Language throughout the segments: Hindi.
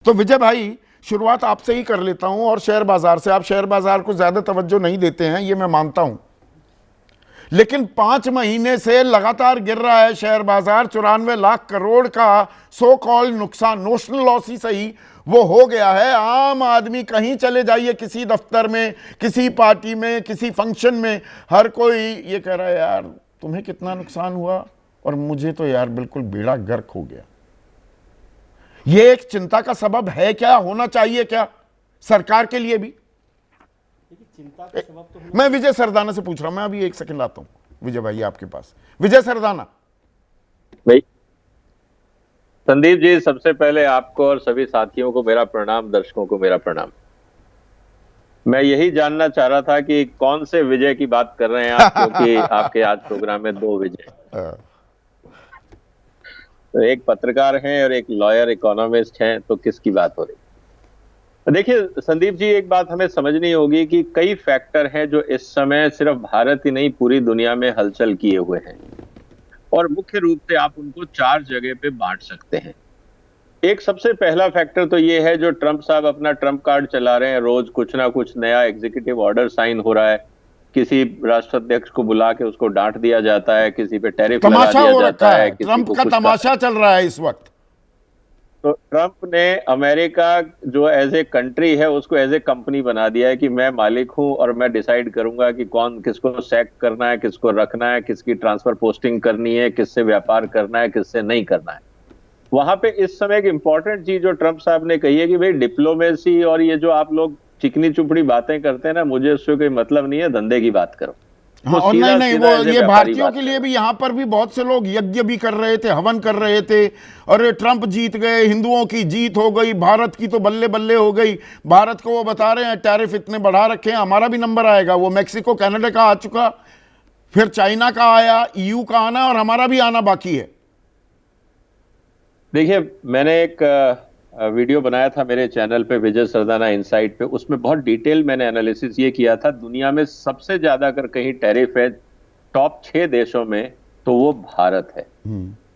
तो विजय भाई, शुरुआत आपसे ही कर लेता हूं और शेयर बाजार से। आप शेयर बाजार को ज्यादा तवज्जो नहीं देते हैं, ये मैं मानता हूं, लेकिन 5 महीने से लगातार गिर रहा है शेयर बाजार। 94 लाख करोड़ का सो कॉल नुकसान, नोशनल लॉस ही सही, वो हो गया है। आम आदमी कहीं चले जाइए, किसी दफ्तर में, किसी पार्टी में, किसी फंक्शन में, हर कोई ये कह रहा है यार तुम्हें कितना नुकसान हुआ और मुझे तो यार बिल्कुल बेड़ा गर्क हो गया। ये एक चिंता का सबब है क्या, होना चाहिए क्या सरकार के लिए भी? चिंता का सबब तो मैं विजय सरदाना से पूछ रहा हूं, मैं अभी एक सेकंड लाता हूं विजय भाई आपके पास। विजय सरदाना भाई, संदीप जी, सबसे पहले आपको और सभी साथियों को मेरा प्रणाम, दर्शकों को मेरा प्रणाम। मैं यही जानना चाह रहा था कि कौन से विजय की बात कर रहे हैं आप, क्योंकि आपके आज प्रोग्राम में 2 विजय, तो एक पत्रकार हैं और एक लॉयर इकोनॉमिस्ट हैं, तो किसकी बात हो रही? देखिए संदीप जी, एक बात हमें समझनी होगी कि कई फैक्टर हैं जो इस समय सिर्फ भारत ही नहीं पूरी दुनिया में हलचल किए हुए हैं, और मुख्य रूप से आप उनको 4 जगह पे बांट सकते हैं। एक सबसे पहला फैक्टर तो ये है, जो ट्रंप साहब अपना ट्रंप कार्ड चला रहे हैं, रोज कुछ ना कुछ नया एग्जीक्यूटिव ऑर्डर साइन हो रहा है, किसी राष्ट्राध्यक्ष को बुला के उसको डांट दिया जाता है, किसी पे टैरिफ लगा तमाशा दिया हो जाता रखा है, है, किसी ट्रंप को का कुछ तमाशा चल रहा है इस वक्त। तो ट्रंप ने अमेरिका जो एज ए कंट्री है उसको एज ए कंपनी बना दिया है कि मैं मालिक हूं और मैं डिसाइड करूंगा कि कौन किसको सैक करना है, किसको रखना है, किसकी ट्रांसफर पोस्टिंग करनी है, किससे व्यापार करना है, किससे नहीं करना है। वहां पे इस समय एक इंपॉर्टेंट चीज जो ट्रंप साहब ने कही है कि भाई डिप्लोमेसी और ये जो आप लोग चिकनी चुपड़ी बातें करते हैं ना, मुझे उससे कोई मतलब नहीं है, धंधे की बात करो। हाँ, तो और नहीं नहीं, वो as a ये व्यापारी भारतीयों बात के लिए करो। भी, यहां पर भी बहुत से लोग यज्ञ भी कर रहे थे, हवन कर रहे थे, और ट्रंप जीत गए, हिंदुओं की जीत हो गई, भारत की तो बल्ले बल्ले हो गई। भारत को वो बता रहे हैं टैरिफ इतने बढ़ा रखे हैं, हमारा भी नंबर आएगा। वो मैक्सिको कनाडा का आ चुका, फिर चाइना का आया, ईयू का आना, और हमारा भी आना बाकी है। देखिए, मैंने एक वीडियो बनाया था मेरे चैनल पे, विजय सरदाना इनसाइट पे, उसमें बहुत डिटेल मैंने एनालिसिस ये किया था। दुनिया में सबसे ज्यादा अगर कहीं टैरिफ है टॉप 6 देशों में, तो वो भारत है,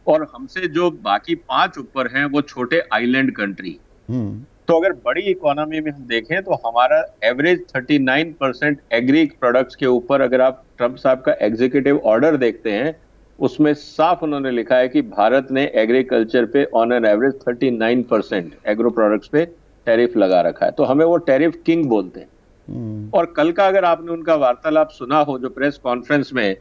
और हमसे जो बाकी 5 ऊपर हैं वो छोटे आइलैंड कंट्री। तो अगर बड़ी इकोनॉमी में हम देखें तो हमारा एवरेज 39% एग्री प्रोडक्ट्स के ऊपर, अगर आप ट्रंप साहब का एग्जीक्यूटिव ऑर्डर देखते हैं, उसमें साफ उन्होंने लिखा है कि भारत ने एग्रीकल्चर पे on an average 39% agro products पे टैरिफ लगा रखा है। तो हमें वो टैरिफ किंग बोलते हैं। और कल का अगर आपने उनका वार्तालाप सुना हो जो प्रेस कॉन्फ्रेंस में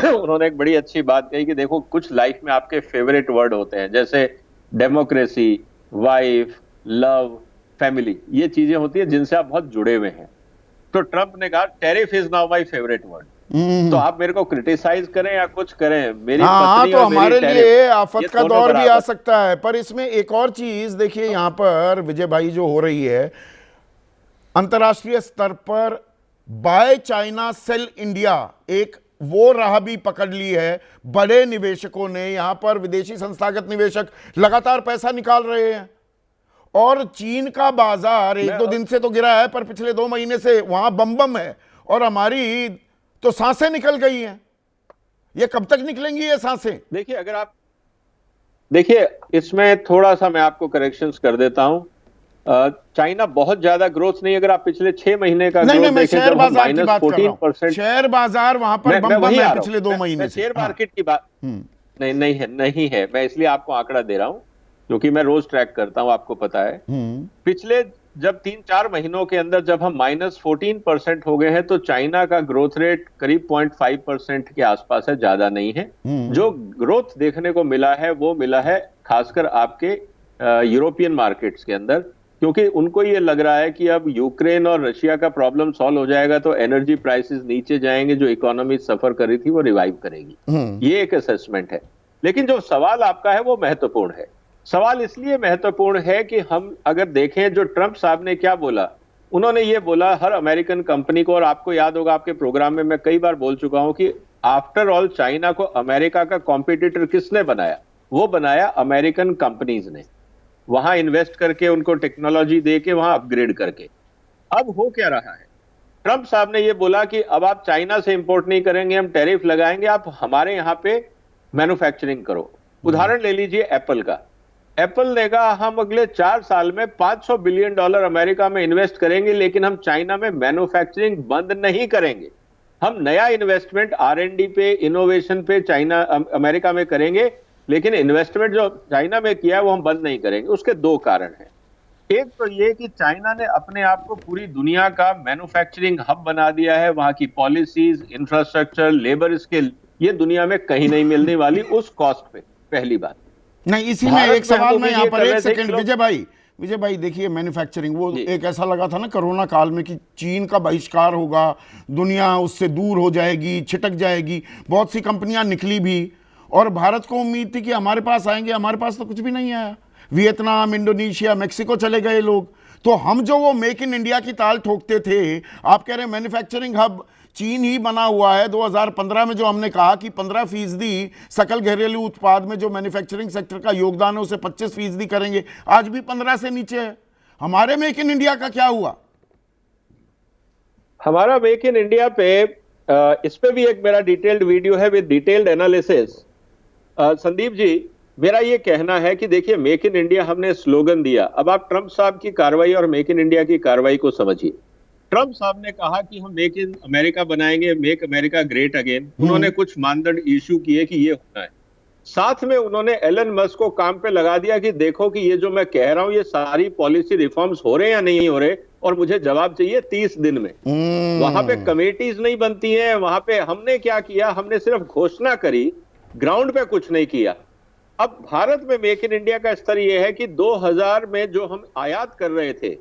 उन्होंने एक बड़ी अच्छी बात कही कि देखो, कुछ लाइफ में आपके फेवरेट वर्ड होते हैं, जैसे डेमोक्रेसी, वाइफ, लव, फैमिली, ये चीजें होती है जिनसे आप बहुत जुड़े हुए हैं। तो ट्रंप ने कहा tariff is now my favourite word. तो आप मेरे को क्रिटिसाइज करें या कुछ करें, मेरी पत्नी तो और हमारे मेरी लिए टैरिफ, आफत ये का दोनों दौर भी आ बराबर। सकता है। पर इसमें एक और चीज देखिए, यहां पर विजय भाई जो हो रही है अंतर्राष्ट्रीय स्तर पर, बाय चाइना सेल इंडिया, एक वो राह भी पकड़ ली है। बड़े निवेशकों ने, यहां पर विदेशी संस्थागत निवेशक लगातार पैसा निकाल रहे हैं, और चीन का बाजार 1-2 दिन से तो गिरा है, पर पिछले 2 महीने से वहां बम बम है, और हमारी तो सांसें निकल गई हैं। ये कब तक निकलेंगी ये सांसें? देखिए, अगर आप देखिए, इसमें थोड़ा सा मैं आपको करेक्शंस कर देता हूं। चाइना बहुत ज्यादा ग्रोथ नहीं, अगर आप पिछले 6 महीने का नहीं नहीं, ग्रोथ मैं देखें, शेयर जब हम बाजार की बात कर रहा हूं। -14%, शेयर बाजार वहां पर मैं बम बम वही है आ रहा पिछले हूं, 2 महीने मैं से। शेयर हाँ। मार्केट की बात नहीं है, मैं इसलिए आपको आंकड़ा दे रहा हूं क्योंकि मैं रोज ट्रैक करता हूं, आपको पता है। पिछले जब 3-4 महीनों के अंदर जब हम -14% हो गए हैं, तो चाइना का ग्रोथ रेट करीब 0.5% के आसपास है, ज्यादा नहीं है। जो ग्रोथ देखने को मिला है वो मिला है खासकर आपके यूरोपियन मार्केट्स के अंदर, क्योंकि उनको ये लग रहा है कि अब यूक्रेन और रशिया का प्रॉब्लम सॉल्व हो जाएगा तो एनर्जी प्राइसेस नीचे जाएंगे, जो इकोनॉमी सफर कर रही थी वो रिवाइव करेगी। ये एक असेसमेंट है। लेकिन जो सवाल आपका है वो महत्वपूर्ण है। सवाल इसलिए महत्वपूर्ण है कि हम अगर देखें जो ट्रंप साहब ने क्या बोला, उन्होंने ये बोला हर अमेरिकन कंपनी को, और आपको याद होगा आपके प्रोग्राम में मैं कई बार बोल चुका हूं कि आफ्टर ऑल चाइना को अमेरिका का कॉम्पिटिटर किसने बनाया? वो बनाया अमेरिकन कंपनीज ने, वहां इन्वेस्ट करके, उनको टेक्नोलॉजी दे के, वहां अपग्रेड करके। अब हो क्या रहा है? ट्रंप साहब ने ये बोला कि अब आप चाइना से इंपोर्ट नहीं करेंगे, हम टैरिफ लगाएंगे, आप हमारे यहां पे मैन्युफैक्चरिंग करो। उदाहरण ले लीजिए एप्पल का। एप्पल ने कहा हम अगले 4 साल में $500 बिलियन अमेरिका में इन्वेस्ट करेंगे, लेकिन हम चाइना में मैन्युफैक्चरिंग बंद नहीं करेंगे। हम नया इन्वेस्टमेंट R&D पे, इनोवेशन पे चाइना अमेरिका में करेंगे, लेकिन इन्वेस्टमेंट जो चाइना में किया है वो हम बंद नहीं करेंगे। उसके 2 कारण हैं। एक तो ये कि चाइना ने अपने आप को पूरी दुनिया का मैन्युफैक्चरिंग हब बना दिया है। वहां की पॉलिसीज, इंफ्रास्ट्रक्चर, लेबर स्किल, ये दुनिया में कहीं नहीं मिलने वाली उस कॉस्ट पे, पहली बात। नहीं, इसी में एक सवाल में यहाँ पर, एक सेकंड विजय भाई देखिए, मैन्युफैक्चरिंग वो एक ऐसा लगा था ना कोरोना काल में कि चीन का बहिष्कार होगा, दुनिया उससे दूर हो जाएगी, छिटक जाएगी, बहुत सी कंपनियां निकली भी, और भारत को उम्मीद थी कि हमारे पास आएंगे। हमारे पास तो कुछ भी नहीं आया। वियतनाम, इंडोनेशिया, मेक्सिको चले गए लोग। तो हम जो वो मेक इन इंडिया की ताल ठोकते थे, आप कह रहे हैं मैन्युफैक्चरिंग हब चीन ही बना हुआ है। 2015 में जो हमने कहा कि 15% सकल घरेलू उत्पाद में जो मैन्युफैक्चरिंग सेक्टर का योगदान है उसे 25% करेंगे, आज भी 15 से नीचे है। हमारे मेक इन इंडिया का क्या हुआ? हमारा मेक इन इंडिया पे इस पे भी एक मेरा डिटेल्ड वीडियो है with detailed analysis. Sandeep ji, मेरा ये कहना है कि देखिए, मेक इन इंडिया हमने स्लोगन दिया। अब आप ट्रंप साहब की कार्रवाई और मेक इन इंडिया की कार्रवाई को समझिए। ट्रंप साहब ने कहा कि हम मेक इन अमेरिका बनाएंगे, मेक अमेरिका ग्रेट अगेन। उन्होंने कुछ मानदंड इश्यू किए कि ये होना है। साथ में उन्होंने एलन मस्क को काम पे लगा दिया कि देखो कि ये जो मैं कह रहा हूं, ये सारी पॉलिसी रिफॉर्म्स हो रहे हैं या नहीं हो रहे, और मुझे जवाब चाहिए 30 दिन में। वहां पे कमेटीज नहीं बनती हैं। वहां पे हमने क्या किया, हमने सिर्फ घोषणा करी, ग्राउंड पे कुछ नहीं किया। अब भारत में मेक इन इंडिया का स्तर यह है कि 2000 में जो हम आयात कर रहे थे,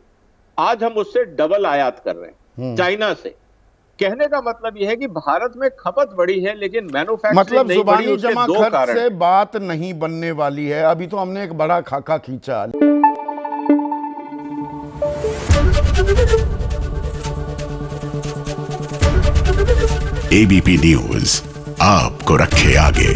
आज हम उससे डबल आयात कर रहे हैं चाइना से। कहने का मतलब यह है कि भारत में खपत बढ़ी है, लेकिन मैन्युफैक्चरिंग मतलब नहीं बढ़ी। जुबानी उसके जमा 2 खर्च कारण से बात नहीं बनने वाली है। अभी तो हमने एक बड़ा खाका खींचा। एबीपी न्यूज आपको रखे आगे।